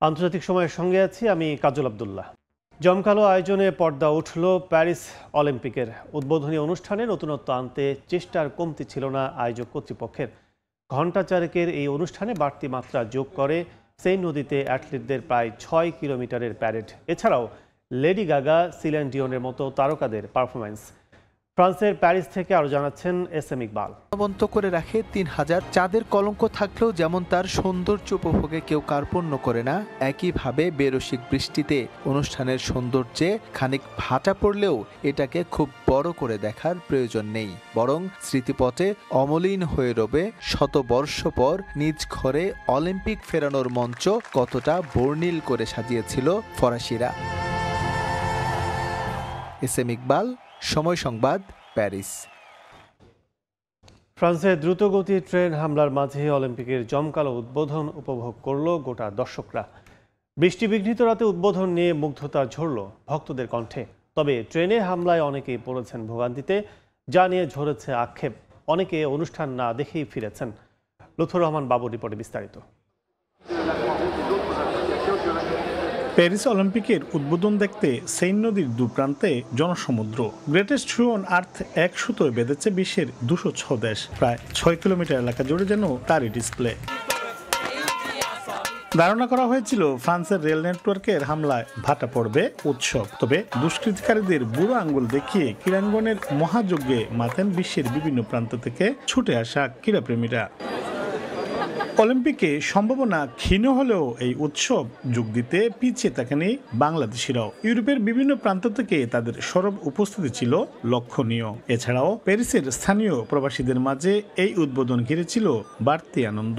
আন্তর্জাতিক সময়ের সঙ্গে আছি আমি কাজল আব্দুল্লাহ। জমকালো আয়োজনে পর্দা উঠল প্যারিস অলিম্পিকের উদ্বোধনী অনুষ্ঠানে নতুনত্ব আনতে চেষ্টার কমতি ছিল না আয়োজক কর্তৃপক্ষের। ঘণ্টা চারেকের এই অনুষ্ঠানে বাড়তি মাত্রা যোগ করে সেইন নদীতে অ্যাথলিটদের প্রায় ৬ কিলোমিটারের প্যারেড, এছাড়াও লেডি গাগা, সিলেন ডিওনের মতো তারকাদের পারফরম্যান্স। ফ্রান্সের প্যারিস থেকে আরও জানাচ্ছেন SM ইকবাল। বন্ত করে রাখে ৩,০০০ চাঁদের কলঙ্ক থাকলেও যেমন তার সৌন্দর্য উপভোগে কেউ কার্পণ্য করে না, একইভাবে বেরসিক বৃষ্টিতে অনুষ্ঠানের সৌন্দর্যে খানিক ভাটা পড়লেও এটাকে খুব বড় করে দেখার প্রয়োজন নেই, বরং স্মৃতিপটে অমলিন হয়ে রবে শতবর্ষ পর নিজ ঘরে অলিম্পিক ফেরানোর মঞ্চ কতটা বর্ণিল করে সাজিয়েছিল ফরাসিরা। SM ইকবাল, সময় সংবাদ, প্যারিস। ফ্রান্সের দ্রুতগতির ট্রেন হামলার মাঝে অলিম্পিকের জমকালো উদ্বোধন উপভোগ করল গোটা দর্শকরা। বৃষ্টিবিঘ্নিত রাতে উদ্বোধন নিয়ে মুগ্ধতা ঝরল ভক্তদের কণ্ঠে। তবে ট্রেনে হামলায় অনেকেই পড়েছেন ভোগান্তিতে, যা নিয়ে ঝরেছে আক্ষেপ। অনেকে অনুষ্ঠান না দেখেই ফিরেছেন। লুৎফর রহমান বাবুর রিপোর্টে বিস্তারিত। প্যারিস অলিম্পিকের উদ্বোধন দেখতে সেইন নদীর দুপ্রান্তে জনসমুদ্র। গ্রেটেস্ট শো অন আর্থ এক সুতোয় বেঁধেছে বিশ্বের ২০৬ দেশ। প্রায় ৬ কিলোমিটার এলাকা জুড়ে যেন তারই ডিসপ্লে। ধারণা করা হয়েছিল ফ্রান্সের রেল নেটওয়ার্কের হামলায় ভাটা পড়বে উৎসব, তবে দুষ্কৃতিকারীদের বুড়ো আঙ্গুল দেখিয়ে ক্রীড়াঙ্গনের মহাযজ্ঞে মাতেন বিশ্বের বিভিন্ন প্রান্ত থেকে ছুটে আসা ক্রীড়াপ্রেমীরা। অলিম্পিকে সম্ভাবনা ক্ষীণ হলেও এই উৎসব যোগ দিতে পিছিয়ে থাকেনি বাংলাদেশিরাও। ইউরোপের বিভিন্ন প্রান্ত থেকে তাদের সরব উপস্থিতি ছিল লক্ষণীয়। এছাড়াও প্যারিসের স্থানীয় প্রবাসীদের মাঝে এই উদ্বোধন ঘিরেছিল বাড়তি আনন্দ।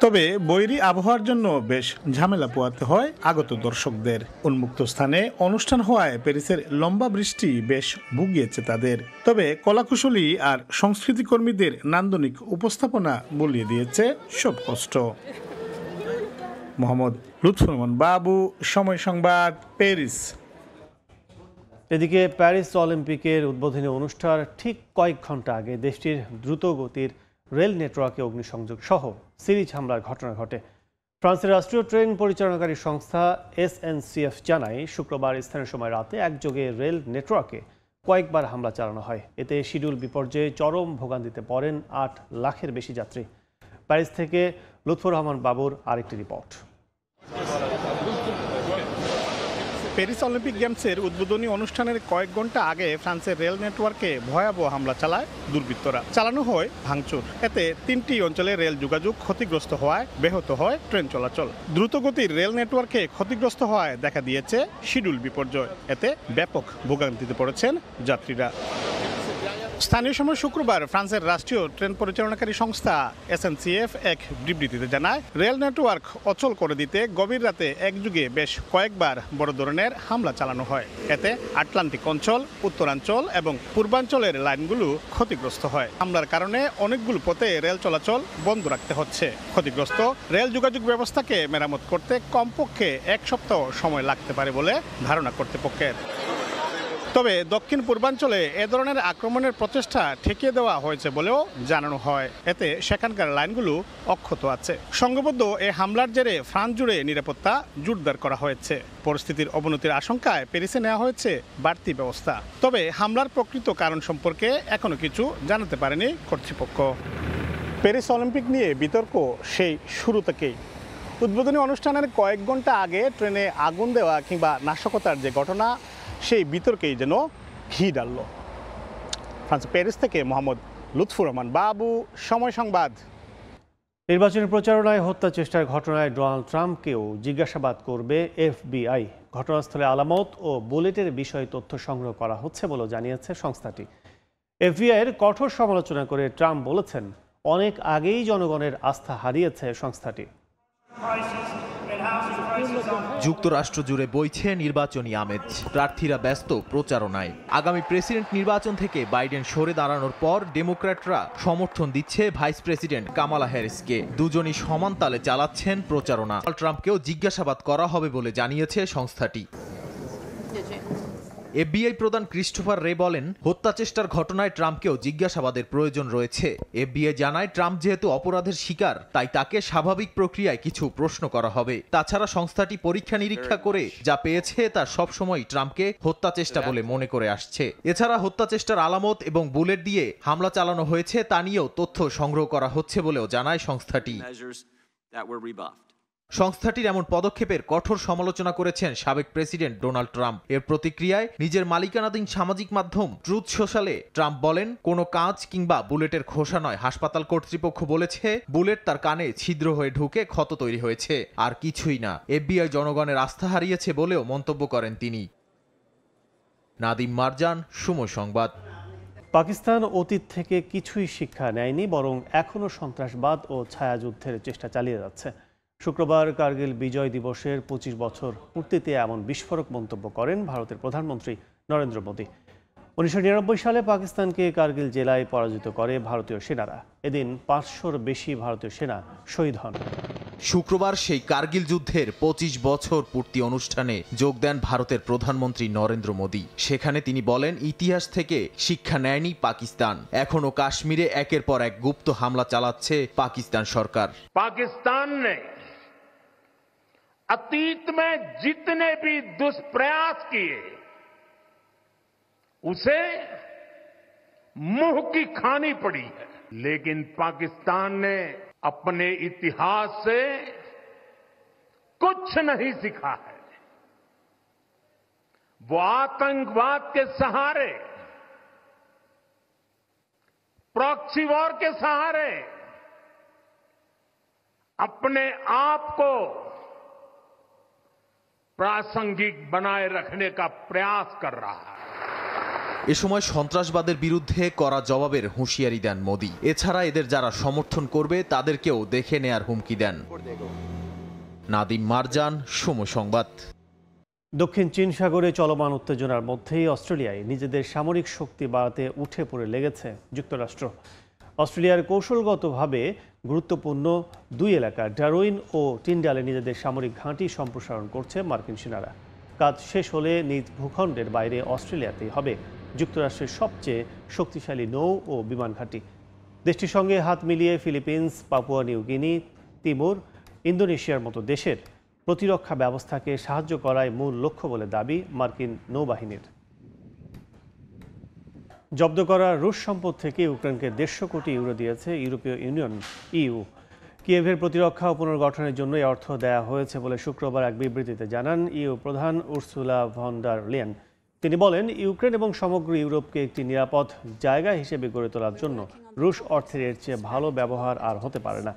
তবে বৈরী আবহাওয়ার জন্য বেশ ঝামেলা পোহাতে হয় আগত দর্শকদের। উন্মুক্ত স্থানে অনুষ্ঠান হওয়ায় প্যারিসের লম্বা বৃষ্টি বেশ ভুগিয়েছে তাদের। তবে কলাকুশলী আর সংস্কৃতি কর্মীদের নান্দনিক উপস্থাপনা বলিয়ে দিয়েছে সব কষ্ট। মোহাম্মদ লুৎফর রহমান বাবু, সময় সংবাদ, প্যারিস। এদিকে প্যারিস অলিম্পিকের উদ্বোধনী অনুষ্ঠান ঠিক কয়েক ঘন্টা আগে দেশটির দ্রুতগতির রেল নেটওয়ার্কে অগ্নিসংযোগ সহ সিরিজ হামলার ঘটনা ঘটে। ফ্রান্সের রাষ্ট্রীয় ট্রেন পরিচালনাকারী সংস্থা SNCF জানায়, শুক্রবার স্থানীয় সময় রাতে একযোগে রেল নেটওয়ার্কে কয়েকবার হামলা চালানো হয়। এতে শিডিউল বিপর্যয়ে চরম ভোগান্তিতে পড়েন ৮ লাখের বেশি যাত্রী। প্যারিস থেকে লুৎফর রহমান বাবুর আরেকটি রিপোর্ট। প্যারিস অলিম্পিক গেমসের উদ্বোধনী অনুষ্ঠানের কয়েক ঘন্টা আগে ফ্রান্সের রেল নেটওয়ার্কে ভয়াবহ হামলা চালায় দুর্বৃত্তরা। চালানো হয় ভাঙচুর। এতে ৩টি অঞ্চলে রেল যোগাযোগ ক্ষতিগ্রস্ত হওয়ায় ব্যাহত হয় ট্রেন চলাচল। দ্রুতগতির রেল নেটওয়ার্কে ক্ষতিগ্রস্ত হওয়ায় দেখা দিয়েছে শিডিউল বিপর্যয়। এতে ব্যাপক ভোগান্তিতে পড়েছেন যাত্রীরা। স্থানীয় সময় শুক্রবার ফ্রান্সের রাষ্ট্রীয় ট্রেন পরিচালনাকারী সংস্থা SNCF এক বিবৃতিতে জানায়, রেল নেটওয়ার্ক অচল করে দিতে গভীর রাতে একযোগে বেশ কয়েকবার বড় ধরনের হামলা চালানো হয়। এতে আটলান্টিক অঞ্চল, উত্তরাঞ্চল এবং পূর্বাঞ্চলের লাইনগুলো ক্ষতিগ্রস্ত হয়। হামলার কারণে অনেকগুলো পথে রেল চলাচল বন্ধ রাখতে হচ্ছে। ক্ষতিগ্রস্ত রেল যোগাযোগ ব্যবস্থাকে মেরামত করতে কমপক্ষে ১ সপ্তাহ সময় লাগতে পারে বলে ধারণা কর্তৃপক্ষের। তবে দক্ষিণ পূর্বাঞ্চলে এ ধরনের আক্রমণের প্রচেষ্টা ঠেকিয়ে দেওয়া হয়েছে বলেও জানানো হয়। এতে সেখানকার লাইনগুলো অক্ষত আছে। সংঘবদ্ধ এ হামলার জেরে ফ্রান্স জুড়ে নিরাপত্তা জোরদার করা হয়েছে। পরিস্থিতির অবনতির আশঙ্কায় প্যারিসে নেওয়া হয়েছে বাড়তি ব্যবস্থা। তবে হামলার প্রকৃত কারণ সম্পর্কে এখনো কিছু জানাতে পারেনি কর্তৃপক্ষ। প্যারিস অলিম্পিক নিয়ে বিতর্ক সেই শুরু থেকেই। উদ্বোধনী অনুষ্ঠানের কয়েক ঘন্টা আগে ট্রেনে আগুন দেওয়া কিংবা নাশকতার যে ঘটনা, সেই বিতর্কেই যেন ঘি ডালল। ফ্রান্স প্যারিস থেকে মোহাম্মদ লুৎফর রহমান বাবু, সময় সংবাদ। নির্বাচনী প্রচারণায় হত্যা চেষ্টার ঘটনায় ডোনাল্ড ট্রাম্পকেও জিজ্ঞাসাবাদ করবে FBI। ঘটনাস্থলে আলামত ও বুলেটের বিষয়ে তথ্য সংগ্রহ করা হচ্ছে বলেও জানিয়েছে সংস্থাটি। FBI এর কঠোর সমালোচনা করে ট্রাম্প বলেছেন, অনেক আগেই জনগণের আস্থা হারিয়েছে সংস্থাটি। যুক্তরাষ্ট্র জুড়ে বইছে নির্বাচনী আমেজ। প্রার্থীরা ব্যস্ত প্রচারণায়। আগামী প্রেসিডেন্ট নির্বাচন থেকে বাইডেন সরে দাঁড়ানোর পর ডেমোক্র্যাটরা সমর্থন দিচ্ছে ভাইস প্রেসিডেন্ট কামালা হ্যারিসকে। দুজনই সমান তালে চালাচ্ছেন প্রচারণা। ট্রাম্পকেও জিজ্ঞাসাবাদ করা হবে বলে জানিয়েছে সংস্থাটি। এফবিআই প্রধান ক্রিস্টোফার রে বলেন, হত্যা চেষ্টার ঘটনায় ট্রাম্পকেও জিজ্ঞাসাবাদের প্রয়োজন রয়েছে। এফবিআই জানায়, ট্রাম্প যেহেতু অপরাধের শিকার, তাই তাকে স্বাভাবিক প্রক্রিয়ায় কিছু প্রশ্ন করা হবে। তাছাড়া সংস্থাটি পরীক্ষা নিরীক্ষা করে যা পেয়েছে তা সবসময় ট্রাম্পকে হত্যা চেষ্টা বলে মনে করে আসছে। এছাড়া হত্যা চেষ্টার আলামত এবং বুলেট দিয়ে হামলা চালানো হয়েছে তা নিয়েও তথ্য সংগ্রহ করা হচ্ছে বলেও জানায় সংস্থাটি। সংস্থাটির এমন পদক্ষেপের কঠোর সমালোচনা করেছেন সাবেক প্রেসিডেন্ট ডোনাল্ড ট্রাম্প। এর প্রতিক্রিয়ায় নিজের মালিকানাধীন সামাজিক মাধ্যম ট্রুথ সোশ্যালে ট্রাম্প বলেন, কোনো কাঁচ কিংবা বুলেটের খোসা নয়। হাসপাতাল কর্তৃপক্ষ বলেছে বুলেট তার কানে ছিদ্র হয়ে ঢুকে ক্ষত তৈরি হয়েছে, আর কিছুই না। এফবিআই জনগণের আস্থা হারিয়েছে বলেও মন্তব্য করেন তিনি। নাদিম মারজান, সময় সংবাদ। পাকিস্তান অতীত থেকে কিছুই শিক্ষা নেয়নি, বরং এখনও সন্ত্রাসবাদ ও ছায়াযুদ্ধের চেষ্টা চালিয়ে যাচ্ছে। শুক্রবার কার্গিল বিজয় দিবসের 25 বছর পূর্তিতে এমন বিস্ফোরক মন্তব্য করেন ভারতের প্রধানমন্ত্রী নরেন্দ্র মোদী। 1999 সালে পাকিস্তানকে কার্গিল জেলায় পরাজিত করে ভারতীয় সেনারা। এদিন 500-র বেশি ভারতীয় সেনা শহীদ হন। শুক্রবার সেই কার্গিল যুদ্ধের 25 বছর পূর্তি অনুষ্ঠানে যোগ দেন ভারতের প্রধানমন্ত্রী নরেন্দ্র মোদী। সেখানে তিনি বলেন, ইতিহাস থেকে শিক্ষা নেয়নি পাকিস্তান, এখনো কাশ্মীরে একের পর এক গুপ্ত হামলা চালাচ্ছে পাকিস্তান সরকার। पाकिस्तान ने अतीत में जितने भी दुष्प्रयास किए उसे मुंह की खानी पड़ी है, लेकिन पाकिस्तान ने अपने इतिहास से कुछ नहीं सीखा है। वो आतंकवाद के सहारे, प्रॉक्सी वॉर के सहारे अपने आप को प्रासंगिक बनाए रखने का प्रयास कर रहा है। এ সময় সন্ত্রাসবাদের বিরুদ্ধে কড়া জবাবের হুঁশিয়ারি দেন মোদী। এছাড়া এদের যারা সমর্থন করবে তাদেরকেও দেখে নেয়ার হুমকি দেন। নাদিম মারজান, সময় সংবাদ। দক্ষিণ চীন সাগরে চলমান উত্তেজনার মধ্যেই অস্ট্রেলিয়ায় নিজেদের সামরিক শক্তি বাড়াতে উঠে পড়ে লেগেছে যুক্তরাষ্ট্র। অস্ট্রেলিয়ার কৌশলগতভাবে গুরুত্বপূর্ণ দুই এলাকা ডারউইন ও টিন্ডালে নিজেদের সামরিক ঘাঁটি সম্প্রসারণ করছে মার্কিন সেনারা। কাজ শেষ হলে নিজ ভূখণ্ডের বাইরে অস্ট্রেলিয়াতেই হবে যুক্তরাষ্ট্রের সবচেয়ে শক্তিশালী নৌ ও বিমান ঘাঁটি। দেশটির সঙ্গে হাত মিলিয়ে Philippines, Papua New Guinea, Timor, ইন্দোনেশিয়ার মতো দেশের প্রতিরক্ষা ব্যবস্থাকে সাহায্য করাই মূল লক্ষ্য বলে দাবি মার্কিন নৌবাহিনীর। জব্দ করা রুশ সম্পদ থেকে ইউক্রেনকে 150 কোটি ইউরো দিয়েছে ইউরোপীয় ইউনিয়ন ইইউ। কিয়েভের প্রতিরক্ষা ও পুনর্গঠনের জন্য এই অর্থ দেওয়া হয়েছে বলে শুক্রবার এক বিবৃতিতে জানান ইইউ প্রধান উর্সুলা ভন ডার লেয়েন। তিনি বলেন, ইউক্রেন এবং সমগ্র ইউরোপকে একটি নিরাপদ জায়গা হিসেবে গড়ে তোলার জন্য রুশ অর্থের এর চেয়ে ভালো ব্যবহার আর হতে পারে না।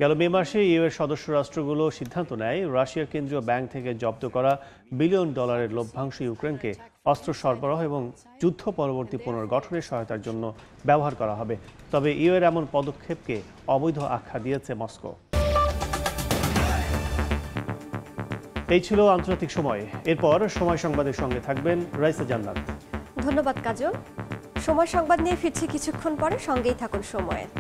গেল মে মাসে ইইউ এর সদস্য রাষ্ট্রগুলো সিদ্ধান্ত নেয় রাশিয়ার কেন্দ্রীয় ব্যাংক থেকে জব্দ করা $1 বিলিয়ন লভ্যাংশ ইউক্রেনকে অস্ত্র সরবরাহ এবং যুদ্ধ পরবর্তী পুনর্গঠনের সহায়তার জন্য ব্যবহার করা হবে। তবে ইইউ এর এমন পদক্ষেপকে অবৈধ আখ্যা দিয়েছে মস্কো। এই ছিল আন্তর্জাতিক সময়। এরপর সময় সংবাদের সঙ্গে থাকবেন রাইসা জান্নাত। ধন্যবাদ কাজল। সময় সংবাদ নিয়ে ফিরছি কিছুক্ষণ পরে, সঙ্গেই থাকুন সময়ের।